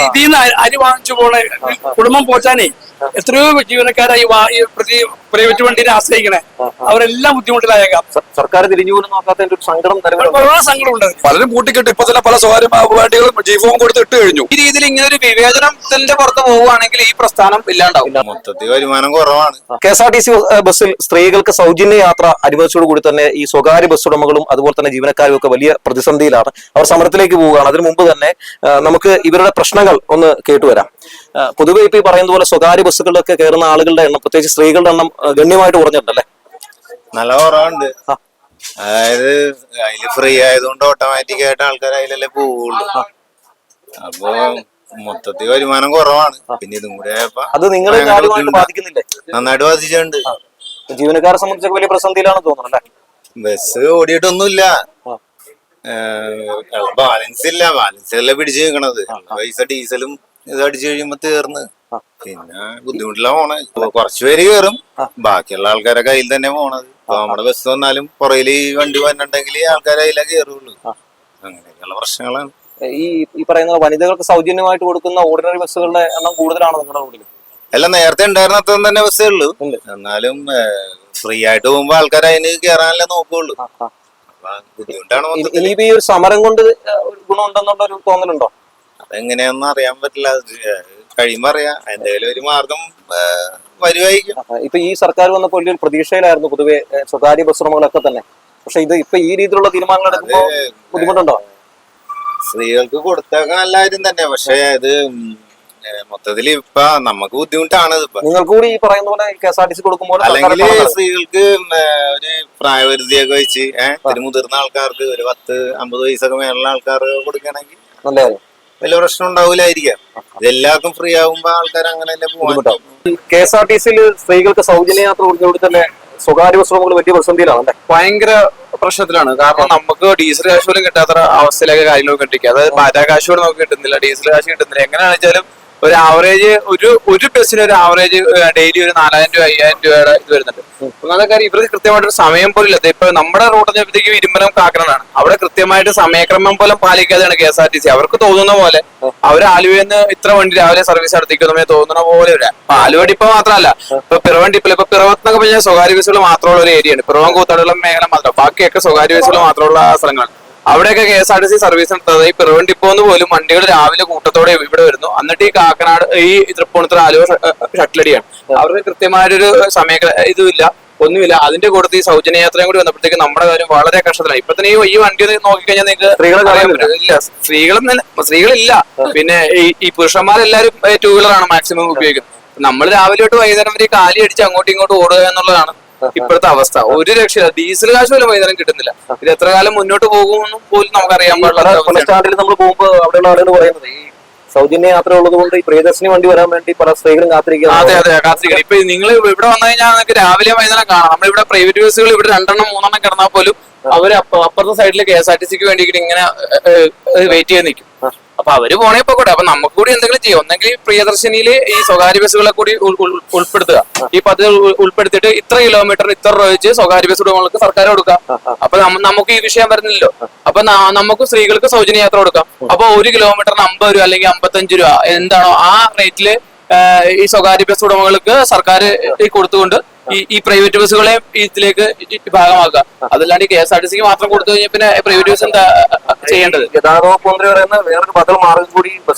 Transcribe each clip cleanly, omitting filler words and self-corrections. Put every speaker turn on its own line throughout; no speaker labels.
ഇതിന്ന് അരി വാങ്ങിച്ചു പോണ കുടുംബം പോറ്റാനേ എത്രയോ ജീവനക്കാരായി പ്രൈവറ്റ് വണ്ടിനെ ആശ്രയിക്കണേ. അവരെല്ലാം ബുദ്ധിമുട്ടിലായേക്കാം.
സർക്കാർ തിരിഞ്ഞു പോലും നോക്കാത്തതിന്റെ ഒരു സങ്കടം
ഒരുപാട് സങ്കടമുണ്ട്.
പലരും പൂട്ടിക്കെട്ട് ഇപ്പൊ തന്നെ പല സ്വകാര്യ വണ്ടികളും ജീവവും കൊടുത്ത് ഇട്ട് കഴിഞ്ഞു.
ഈ രീതിയിൽ ഇങ്ങനെ ഒരു വിവേചനത്തിന്റെ പുറത്ത് പോവുകയാണെങ്കിൽ ഈ പ്രസ്ഥാനം ഇല്ലാണ്ടാവും.
മൊത്തത്തിൽ വരുമാനം കുറവാണ്.
KSRTC ബസ്സിൽ സ്ത്രീകൾക്ക് സൗജന്യ യാത്ര അനുവദിച്ചതോടുകൂടി തന്നെ ഈ സ്വകാര്യ ബസ് ഉടമകളും അതുപോലെ തന്നെ ജീവനക്കാരും ഒക്കെ വലിയ പ്രതിസന്ധിയിലാണ്. അവർ സമരത്തിലേക്ക് പോവുകയാണ്. അതിനു മുമ്പ് തന്നെ നമുക്ക് ഇവരുടെ പ്രശ്നങ്ങൾ ഒന്ന് കേട്ടുവരാം. പൊതുവെ ഇപ്പൊ ഈ പറയുന്ന പോലെ സ്വകാര്യ ബസ്സുകളിലൊക്കെ കയറുന്ന ആളുകളുടെ എണ്ണം, പ്രത്യേകിച്ച് സ്ത്രീകളുടെ എണ്ണം ഗണ്യമായിട്ട് കുറഞ്ഞിട്ടുണ്ടല്ലേ?
നല്ല കുറവുണ്ട്. അതായത് അതില് ഫ്രീ ആയതുകൊണ്ട് ഓട്ടോമാറ്റിക് ആയിട്ട് ആൾക്കാർ അതിലല്ലേ പോവുള്ളൂ. അപ്പൊ മൊത്തത്തിൽ വരുമാനം കുറവാണ്. പിന്നെ ഇതും കൂടെ
അത് നിങ്ങളെ ബാധിക്കുന്നില്ലേ?
നന്നായിട്ട് ബാധിച്ചിട്ടുണ്ട്.
ജീവനക്കാരെ സംബന്ധിച്ചൊക്കെ വലിയ പ്രതിസന്ധിയിലാണെന്ന് തോന്നുന്നു അല്ലേ?
ബസ് ഓടിയിട്ടൊന്നുമില്ല, ബാലൻസ് ഇല്ല. ബാലൻസ് അല്ലേ പിടിച്ചു നിൽക്കണത്. പൈസ ഡീസലും ഇത് അടിച്ചു കഴിയുമ്പോ തീർന്ന് പിന്നെ ബുദ്ധിമുട്ടില്ല പോണത്. കുറച്ചുപേര് കയറും, ബാക്കിയുള്ള ആൾക്കാരെ കയ്യിൽ തന്നെ പോണത്. ഇപ്പൊ നമ്മുടെ ബസ് വന്നാലും പുറയില് വണ്ടി വന്നിട്ടുണ്ടെങ്കിൽ ആൾക്കാരെ അതിലേ കയറുള്ളൂ. അങ്ങനെയൊക്കെയുള്ള പ്രശ്നങ്ങളാണ്.
ഈ പറയുന്ന വനിതകൾക്ക് സൗജന്യമായിട്ട് കൊടുക്കുന്ന ഓർഡിനറി ബസ്സുകളുടെ എണ്ണം കൂടുതലാണോ നിങ്ങളുടെ റോഡിൽ?
എല്ലാം നേരത്തെ ഉണ്ടായിരുന്ന തന്നെ ബസ്സേ ഉള്ളൂ. എന്നാലും ഫ്രീ ആയിട്ട് പോകുമ്പോ ആൾക്കാർ അതിന് കയറാനല്ലേ നോക്കുള്ളൂ. ബുദ്ധിമുട്ടാണ്.
ഇനിയിപ്പോ ഈ ഒരു സമരം കൊണ്ട് ഗുണമുണ്ടെന്നുള്ള ഒരു തോന്നലുണ്ടോ?
അതെങ്ങനെയാണെന്ന് അറിയാൻ പറ്റില്ല. കഴിയുമ്പോ അറിയാം. എന്തെങ്കിലും ഒരു മാർഗം വരുമായിരിക്കും.
ഇപ്പൊ ഈ സർക്കാർ വന്നപ്പോൾ വലിയൊരു പ്രതീക്ഷയിലായിരുന്നു പൊതുവെ സ്വകാര്യ ബസ് ഉടമകളൊക്കെ തന്നെ. പക്ഷെ ഇത് ഇപ്പൊ ഈ രീതിയിലുള്ള തീരുമാനങ്ങൾ എടുക്കുമ്പോൾ ബുദ്ധിമുട്ടുണ്ടോ?
സ്ത്രീകൾക്ക് കൊടുത്തേക്കാൻ നല്ല കാര്യം തന്നെ. പക്ഷെ ഇത് മൊത്തത്തിൽ ഇപ്പൊ നമുക്ക് ബുദ്ധിമുട്ടാണ്.
നിങ്ങൾക്ക് കൂടി ഈ പറയുന്ന പോലെ KSRTC കൊടുക്കുമ്പോൾ
അല്ലെങ്കിൽ സ്ത്രീകൾക്ക് ഒരു പ്രായപരിധിയൊക്കെ വെച്ച് ഒരു മുതിർന്ന ആൾക്കാർക്ക് ഒരു 10-50 വയസ്സൊക്കെ മേലുള്ള ആൾക്കാർക്ക് കൊടുക്കണമെങ്കിൽ വലിയ പ്രശ്നം ഉണ്ടാവൂലായിരിക്കാം. ഇതെല്ലാവർക്കും ഫ്രീ ആകുമ്പോ ആൾക്കാർ അങ്ങനെ തന്നെ പോകാൻ.
KSRTC സ്ത്രീകൾക്ക് സൗജന്യ യാത്ര കൊടുക്കുന്നതോട് തന്നെ സ്വകാര്യ ബസ് ഉടമകൾ വലിയ പ്രതിസന്ധിയിലാണ്.
ഭയങ്കര പ്രശ്നത്തിലാണ്. കാരണം നമുക്ക് ഡീസൽ കാശ് പോലും കിട്ടാത്ത അവസ്ഥയിലേക്ക് കാര്യങ്ങളൊക്കെ എത്തിക്കുക. അതായത് പാറ്റാ കാശ് പോലും നമുക്ക് കിട്ടുന്നില്ല, ഡീസൽ കാശ് കിട്ടുന്നില്ല. എങ്ങനെയാണെന്ന് വെച്ചാലും ഒരു ആവറേജ് ഒരു ബസ്സിന് ഒരു ആവറേജ് ഡെയിലി ഒരു 4000 രൂപ 5000 രൂപയുടെ ഇത് വരുന്നുണ്ട്. ഒന്നാമത്തെ കാര്യം ഇവർക്ക് കൃത്യമായിട്ടൊരു സമയം പോലും ഇല്ല. ഇപ്പൊ നമ്മുടെ റൂട്ടിനെപ്പത്തേക്ക് ഇരുമ്പലം കാക്കനാണ്. അവിടെ കൃത്യമായിട്ട് സമയക്രമം പോലും പാലിക്കാതെയാണ് KSRTC. അവർക്ക് തോന്നുന്ന പോലെ അവർ ആലുവന്ന് ഇത്ര വണ്ടി രാവിലെ സർവീസ് നടത്തിക്കുന്ന തോന്നുന്ന പോലെ വരാം. ആലുവ ഡിപ്പോ മാത്രമല്ല, ഇപ്പൊ പിറവൻ ഡിപ്പിൽ ഇപ്പൊ പിറവത്തൊക്കെ പറഞ്ഞാൽ സ്വകാര്യ ബസ്സുകൾ മാത്രമുള്ള ഒരു ഏരിയയാണ്. പിറവൻ കൂത്താടുള്ള മേഖല മാത്രം, ബാക്കിയൊക്കെ സ്വകാര്യ ബസ്സുകൾ മാത്രമുള്ള സ്ഥലങ്ങളാണ്. അവിടെയൊക്കെ KSRTC സർവീസ് നടത്തുന്നത് ഈ പിറവൻ ഡിപ്പോന്ന് പോലും വണ്ടികൾ രാവിലെ കൂട്ടത്തോടെ ഇവിടെ വരുന്നു. എന്നിട്ട് ഈ കാക്കനാട് ഈ തൃപ്പൂണിത്തുറ ആലുവ ഷട്ടിലടിയാണ്. അവർക്ക് കൃത്യമായൊരു സമയ ഇതുമില്ല, ഒന്നുമില്ല. അതിന്റെ കൂട്ടത്തിൽ ഈ സൗജന്യ യാത്രയും കൂടി വന്നപ്പോഴത്തേക്ക് നമ്മുടെ കാര്യം വളരെ കഷ്ടത്തിലാണ്. ഇപ്പൊ തന്നെ ഈ വണ്ടി നോക്കിക്കഴിഞ്ഞാൽ നിങ്ങൾക്ക് ഇല്ല, സ്ത്രീകളില്ല. പിന്നെ ഈ പുരുഷന്മാരെല്ലാരും 2 വീലറാണ് മാക്സിമം ഉപയോഗിക്കുന്നത്. നമ്മൾ രാവിലെ തൊട്ട് വൈകുന്നേരം വരെ കാലി അടിച്ച് അങ്ങോട്ടും ഇങ്ങോട്ടും ഓടുക എന്നുള്ളതാണ് ഇപ്പോഴത്തെ അവസ്ഥ. ഒരു രക്ഷയില്ല. ഡീസൽ കാശ് പോലും വൈകുന്നേരം കിട്ടുന്നില്ല. ഇത് എത്ര കാലം മുന്നോട്ട് പോകുമെന്നും പോലും നമുക്കറിയാൻ പാടില്ല.
സ്റ്റാൻഡിൽ നമ്മൾ പോകുമ്പോൾ അവിടെയുള്ള ആളുകൾ പറയുന്നത് ഈ സൗജന്യ യാത്ര ഉള്ളത് കൊണ്ട് ഈ പ്രിയദർശിനി വണ്ടി വരാൻ വേണ്ടി പല സ്ത്രീകളും കാത്തിരിക്കുക.
അതെ കാത്തിരിക്കണം. ഇപ്പൊ നിങ്ങൾ ഇവിടെ വന്നു കഴിഞ്ഞാൽ നിങ്ങൾക്ക് രാവിലെ വൈകുന്നേരം കാണാം. നമ്മളിവിടെ പ്രൈവറ്റ് ബസ്സുകൾ ഇവിടെ 2-3 കിടന്നാൽ പോലും അവര് അപ്പുറത്തെ സൈഡിൽ KSRTCക്ക് വേണ്ടിയിട്ട് ഇങ്ങനെ വെയിറ്റ് ചെയ്ത് നിൽക്കും. അപ്പൊ അവര് പോണേ പോട്ടെ. അപ്പൊ നമുക്ക് കൂടി എന്തെങ്കിലും ചെയ്യാം. ഒന്നെങ്കിൽ പ്രിയദർശിനിയില് ഈ സ്വകാര്യ ബസ്സുകളെ കൂടി ഉൾപ്പെടുത്തുക. ഈ പദ്ധതി ഉൾപ്പെടുത്തിയിട്ട് ഇത്ര കിലോമീറ്റർ ഇത്ര രൂപ വെച്ച് സ്വകാര്യ ബസ് ഉടമകൾക്ക് സർക്കാർ കൊടുക്കാം. അപ്പൊ നമുക്ക് ഈ വിഷയം വരുന്നില്ലല്ലോ. അപ്പൊ നമുക്ക് സ്ത്രീകൾക്ക് സൗജന്യ യാത്ര കൊടുക്കാം. അപ്പൊ 1 കിലോമീറ്ററിന് 50 രൂപ അല്ലെങ്കിൽ 55 രൂപ എന്താണോ ആ റേറ്റില് ഈ സ്വകാര്യ ബസ് ഉടമകൾക്ക് സർക്കാർ കൊടുത്തുകൊണ്ട് ഈ പ്രൈവറ്റ് ബസ്സുകളെ ഇതിലേക്ക് ഭാഗമാക്കുക. അതല്ലാണ്ട് KSRTCക്ക് മാത്രം കൊടുത്തു കഴിഞ്ഞാൽ പിന്നെ പ്രൈവറ്റ് ബസ് എന്താ ചെയ്യേണ്ടത്?
വേറൊരു ബദൽ മാർഗം കൂടി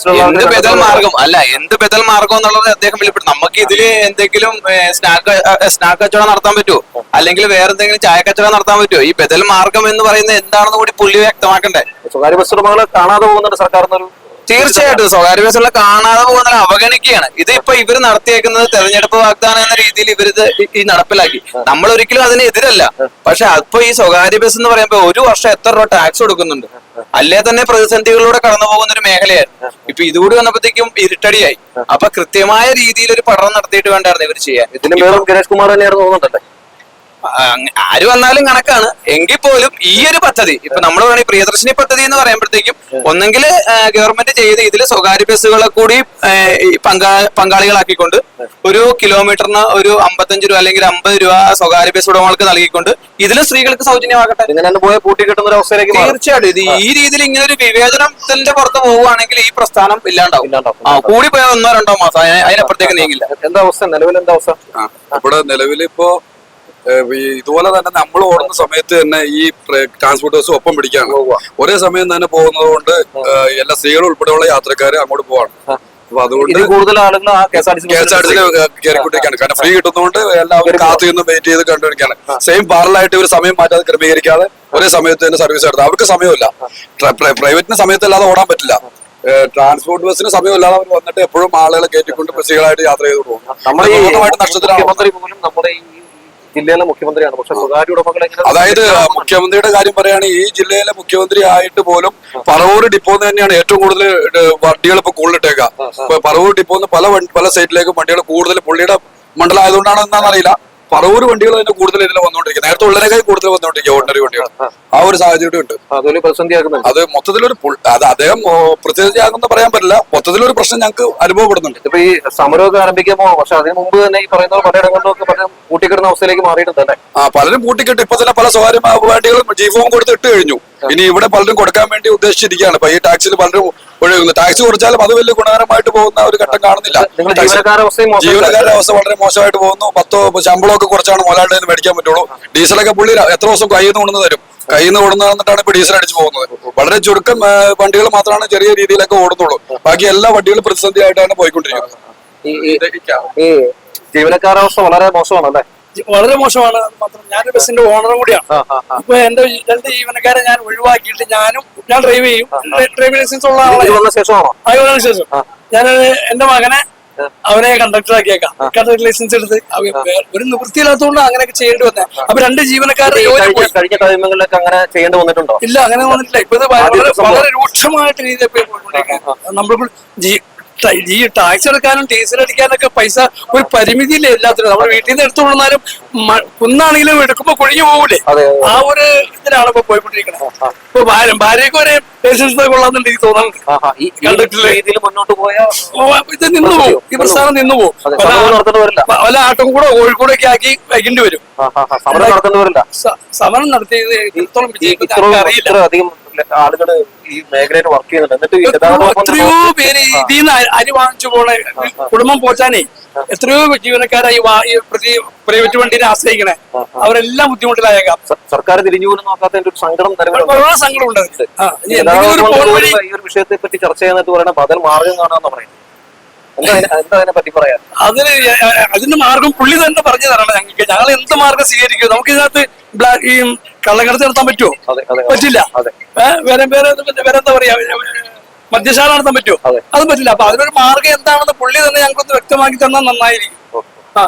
എന്ത് ബദൽ മാർഗം അല്ല, എന്ത് ബദൽ മാർഗം എന്നുള്ളത് അദ്ദേഹം വെളിപ്പെടുത്തും. നമുക്ക് ഇതില് എന്തെങ്കിലും സ്നാക്ക് കച്ചവടം നടത്താൻ പറ്റുമോ, അല്ലെങ്കിൽ വേറെ എന്തെങ്കിലും ചായ കച്ചവടം നടത്താൻ പറ്റുമോ? ഈ ബദൽ മാർഗം എന്ന് പറയുന്നത് എന്താണെന്ന് കൂടി പുള്ളി വ്യക്തമാക്കണ്ടേ.
സ്വകാര്യ ബസ് ഉടമകളെ കാണാതെ പോകുന്നുണ്ട് സർക്കാർ.
തീർച്ചയായിട്ടും സ്വകാര്യ ബസ്സുകളെ കാണാതെ പോകുന്ന അവഗണിക്കുകയാണ്. ഇതിപ്പോ ഇവർ നടത്തിയേക്കുന്നത് തെരഞ്ഞെടുപ്പ് വാഗ്ദാനം എന്ന രീതിയിൽ ഇവരിത് ഈ നടപ്പിലാക്കി. നമ്മൾ ഒരിക്കലും അതിനെതിരല്ല. പക്ഷെ അപ്പൊ ഈ സ്വകാര്യ ബസ് എന്ന് പറയുമ്പോ 1 വർഷം എത്ര രൂപ ടാക്സ് കൊടുക്കുന്നുണ്ട്. അല്ലേ തന്നെ പ്രതിസന്ധികളിലൂടെ കടന്നു പോകുന്ന ഒരു മേഖലയായിരുന്നു. ഇപ്പൊ ഇതുകൂടി വന്നപ്പോഴത്തേക്കും ഇരുട്ടടിയായി. അപ്പൊ കൃത്യമായ രീതിയിൽ ഒരു പഠനം നടത്തിയിട്ട് വേണ്ടായിരുന്നു ഇവർ ചെയ്യാൻ.
ഇതിന് ഗണേഷ് കുമാർ തന്നെയായിരുന്നു തോന്നുന്നുണ്ടല്ലേ?
ആര് വന്നാലും കണക്കാണ്. എങ്കിൽ പോലും ഈ ഒരു പദ്ധതി ഇപ്പൊ നമ്മൾ പറയുന്ന പ്രിയദർശിനി പദ്ധതി എന്ന് പറയുമ്പോഴത്തേക്കും ഒന്നെങ്കിൽ ഗവൺമെന്റ് ചെയ്ത് ഇതിൽ സ്വകാര്യ ബസ്സുകളെ കൂടി പങ്കാളികളാക്കിക്കൊണ്ട് ഒരു കിലോമീറ്ററിന് ഒരു 55 രൂപ അല്ലെങ്കിൽ 50 രൂപ സ്വകാര്യ ബസ് ഉടമകൾക്ക് നൽകിക്കൊണ്ട് ഇതിൽ സ്ത്രീകൾക്ക് സൗജന്യമാകട്ടെ.
ഇങ്ങനെ തന്നെ പോയാൽ പൂട്ടി കിട്ടുന്ന ഒരു അവസ്ഥയിലേക്ക് മാറും.
തീർച്ചയായിട്ടും ഇത് ഈ രീതിയിൽ ഇങ്ങനെ ഒരു വിവേചനത്തിന്റെ പുറത്ത് പോവുകയാണെങ്കിൽ ഈ പ്രസ്ഥാനം ഇല്ലാണ്ടാവും. കൂടി പോയ 1-2 മാസം അതിനപ്പുറത്തേക്ക് നീങ്ങില്ല.
എന്താ അവസ്ഥ നിലവിൽ? എന്താ അവസ്ഥ
ഇവിടെ നിലവിലിപ്പോ ഇതുപോലെ തന്നെ നമ്മൾ ഓടുന്ന സമയത്ത് തന്നെ ഈ ട്രാൻസ്പോർട്ട് ബസ് ഒപ്പം പിടിക്കാണ്. ഒരേ സമയം തന്നെ പോകുന്നത് കൊണ്ട് എല്ലാ സ്ത്രീകളും ഉൾപ്പെടെയുള്ള യാത്രക്കാര് അങ്ങോട്ട് പോവാണ്. അപ്പൊ അതുകൊണ്ട്
കൂടുതൽ ആളുകൾ
KSRTC കയറിക്കൊണ്ടിരിക്കുകയാണ്. കാരണം ഫ്രീ കിട്ടുന്നതുകൊണ്ട് എല്ലാവരും കാത്തു നിന്ന് വെയിറ്റ് ചെയ്ത് കണ്ടുപിടിക്കാണ്. സെയിം പാരലായിട്ട് ഒരു സമയം മാറ്റാതെ ക്രമീകരിക്കാതെ ഒരേ സമയത്ത് തന്നെ സർവീസ് എടുത്തത്. അവർക്ക് സമയമില്ല. പ്രൈവറ്റിന് സമയത്തല്ലാതെ ഓടാൻ പറ്റില്ല. ട്രാൻസ്പോർട്ട് ബസ്സിന് സമയമില്ലാതെ അവർ വന്നിട്ട് എപ്പോഴും ആളുകളെ കയറ്റിക്കൊണ്ട് സ്ത്രീകളായിട്ട് യാത്ര ചെയ്ത് പോകും.
പൂർണ്ണമായിട്ട് നഷ്ടത്തിലാണ്. നമ്മുടെ ഈ ജില്ലയിലെ മുഖ്യമന്ത്രിയാണ്, പക്ഷെ സ്വകാര്യ ഉടമകളെ
അതായത് മുഖ്യമന്ത്രിയുടെ കാര്യം പറയുകയാണെങ്കിൽ ഈ ജില്ലയിലെ മുഖ്യമന്ത്രി ആയിട്ട് പോലും പറവൂർ ഡിപ്പോ തന്നെയാണ് ഏറ്റവും കൂടുതൽ വണ്ടികൾ ഇപ്പൊ കൂടുതലിട്ടേക്കാം. ഇപ്പൊ പറവൂർ ഡിപ്പോന്ന് പല സ്റ്റേറ്റിലേക്കും വണ്ടികൾ കൂടുതൽ പുള്ളിയുടെ മണ്ഡലം ആയതുകൊണ്ടാണ് എന്താണെന്നറിയില്ല, പറവൂർ വണ്ടികൾ തന്നെ കൂടുതൽ ഇതിൽ വന്നുകൊണ്ടിരിക്കുന്നത്. നേരത്തെ ഉള്ളതിനേക്കാൾ കൂടുതൽ വന്നുകൊണ്ടിരിക്കുക ഓർഡിനറി വണ്ടികൾ. ആ ഒരു സാഹചര്യം ഉണ്ട്.
അതൊരു പ്രതിസന്ധിയാക്കുന്നുണ്ട്.
അത് മൊത്തത്തിലൊരു അത് അദ്ദേഹം പ്രതിസന്ധിയാകുന്ന പറയാൻ പറ്റില്ല. മൊത്തത്തിലൊരു പ്രശ്നം ഞങ്ങൾക്ക് അനുഭവപ്പെടുന്നുണ്ട്.
ഇപ്പൊ ഈ സമരമൊക്കെ ആരംഭിക്കുമ്പോ പക്ഷെ അതിന് മുമ്പ് തന്നെ ഈ പറയുന്ന പലയിടങ്ങളിലൊക്കെ പല കൂട്ടിക്കിടുന്ന അവസ്ഥയിലേക്ക് മാറിയിട്ടുണ്ട് അല്ലേ?
പലരും കൂട്ടിക്കെട്ട് ഇപ്പൊ തന്നെ പല സ്വകാര്യ വണ്ടികളും ജീവവും കൊടുത്ത് ഇട്ട് കഴിഞ്ഞു. ഇനി ഇവിടെ പലരും കൊടുക്കാൻ വേണ്ടി ഉദ്ദേശിച്ചിരിക്കുകയാണ്. ഇപ്പൊ ഈ ടാക്സിയിൽ പലരും ഒഴുകുന്നു. ടാക്സി കുറച്ചാലും അത് വലിയ ഗുണകരമായിട്ട് പോകുന്ന ഒരു ഘട്ടം കാണുന്നില്ല. ജീവനക്കാരുടെ അവസ്ഥ വളരെ മോശമായിട്ട് പോകുന്നു. 10 ശമ്പളമൊക്കെ കുറച്ചാണ് മുതലാളിയുടെ നിന്ന് മേടിക്കാൻ പറ്റുള്ളൂ. ഡീസലൊക്കെ പുള്ളി എത്ര ദിവസം കയ്യിൽ നിന്ന് കൊണ്ടു തരും. കയ്യിൽ നിന്ന് കൊണ്ടു തന്നിട്ടാണ് ഇപ്പൊ ഡീസൽ അടിച്ചു പോകുന്നത്. വളരെ ചുരുക്കം വണ്ടികൾ മാത്രമാണ് ചെറിയ രീതിയിലൊക്കെ ഓടുന്നുള്ളൂ. ബാക്കി എല്ലാ വണ്ടികളും പ്രതിസന്ധിയായിട്ടാണ് പോയിക്കൊണ്ടിരിക്കുന്നത്.
ഈ ജീവനക്കാരുടെ അവസ്ഥ വളരെ മോശമാണല്ലേ?
വളരെ മോശമാണ്. മാത്രം ഞാനൊരു ബസിന്റെ ഓണറും കൂടിയാണ്. ഇപ്പൊ എന്റെ 2 ജീവനക്കാരെ ഞാൻ ഒഴിവാക്കിയിട്ട് ഞാൻ ഡ്രൈവ് ചെയ്യും. ഡ്രൈവിംഗ് ലൈസൻസ് ഉള്ള ആളെ
ശേഷമാണോ?
ആയതിനു ശേഷം ഞാൻ എന്റെ മകനെ അവനെ കണ്ടക്ടർ ആക്കിയേക്കാം. കണ്ടക്ടർ ലൈസൻസ് എടുത്ത് ഒരു നിവൃത്തിയില്ലാത്തതുകൊണ്ട് അങ്ങനെയൊക്കെ ചെയ്യേണ്ടി വന്നേ. അപ്പൊ 2 ജീവനക്കാരുടെ
കഴിഞ്ഞ ടൈമുകളിലൊക്കെ അങ്ങനെ ചെയ്യേണ്ടി വന്നിട്ടുണ്ടോ?
ഇല്ല, അങ്ങനെ വന്നിട്ടില്ല. ഇപ്പൊ ഇത് വളരെ രൂക്ഷമായിട്ട് രീതിയിൽ പോയിക്കൊണ്ടിരിക്കുകയാണ്. നമ്മൾ ഈ ടാക്സ് എടുക്കാനും ഡീസൽ അടിക്കാനൊക്കെ പൈസ ഒരു പരിമിതിയില്ലേ എല്ലാത്തിനും. നമ്മുടെ വീട്ടിൽ നിന്ന് എടുത്തു കൊണ്ടാലും കുന്നാണെങ്കിലും എടുക്കുമ്പോ കൊഴിഞ്ഞു പോകൂലേ? ആ ഒരു ഇതിലാണ് ഇപ്പൊ പോയിക്കൊണ്ടിരിക്കുന്നത്. ഇപ്പൊ ഭാര്യയ്ക്ക് ഒരേ ലൈസൻസ് കൊള്ളാന്നുണ്ട് എനിക്ക് തോന്നുന്നുണ്ട്.
മുന്നോട്ട് പോയാൽ
ഇത് നിന്നു പോകും. ഈ പ്രസ്ഥാനം നിന്നു പോകും. പല ആട്ടും കൂടെ കോഴിക്കോടൊക്കെ ആക്കി വയ്ക്കേണ്ടി വരും. സമരം നടത്തിയത് എത്രത്തോളം വിജയിക്കും അറിയില്ല.
ആളുകൾ ഈ മേഖലയിൽ വർക്ക് ചെയ്യുന്നുണ്ട്.
എത്രയോ പേര് ഇതിൽ നിന്ന് അരി വാങ്ങിച്ചു പോണ കുടുംബം പോറ്റാനേ എത്രയോ ജീവനക്കാരായി പ്രൈവറ്റ് വണ്ടിനെ ആശ്രയിക്കണേ. അവരെല്ലാം ബുദ്ധിമുട്ടിലായേക്കാം.
സർക്കാർ തിരിഞ്ഞു പോലും നോക്കാത്തതിന്റെ ഒരു സങ്കടം
വളരെ സങ്കടമുണ്ട്.
ഈ ഒരു വിഷയത്തെ പറ്റി ചർച്ച ചെയ്യാനായിട്ട് പറയണം. അതിൽ മാർഗം കാണാന്ന് പറയുന്നത് എന്താ അതിനെ പറ്റി പറയാം?
അതിന്റെ മാർഗം പുള്ളി തന്നെ പറഞ്ഞു തരണം ഞങ്ങൾക്ക്. ഞങ്ങൾ എന്ത് മാർഗം സ്വീകരിക്കും? നമുക്ക് ഇതിനകത്ത് ഈ കള്ളക്കടത്ത് നടത്താൻ പറ്റുമോ? പറ്റില്ല. വേറെ എന്താ പറയാ, മദ്യശാല നടത്താൻ പറ്റുമോ? അതും പറ്റില്ല. അപ്പൊ അതിനൊരു മാർഗം എന്താണെന്ന് പുള്ളി തന്നെ ഞങ്ങൾക്കൊന്ന് വ്യക്തമാക്കി തന്നാൽ നന്നായിരിക്കും.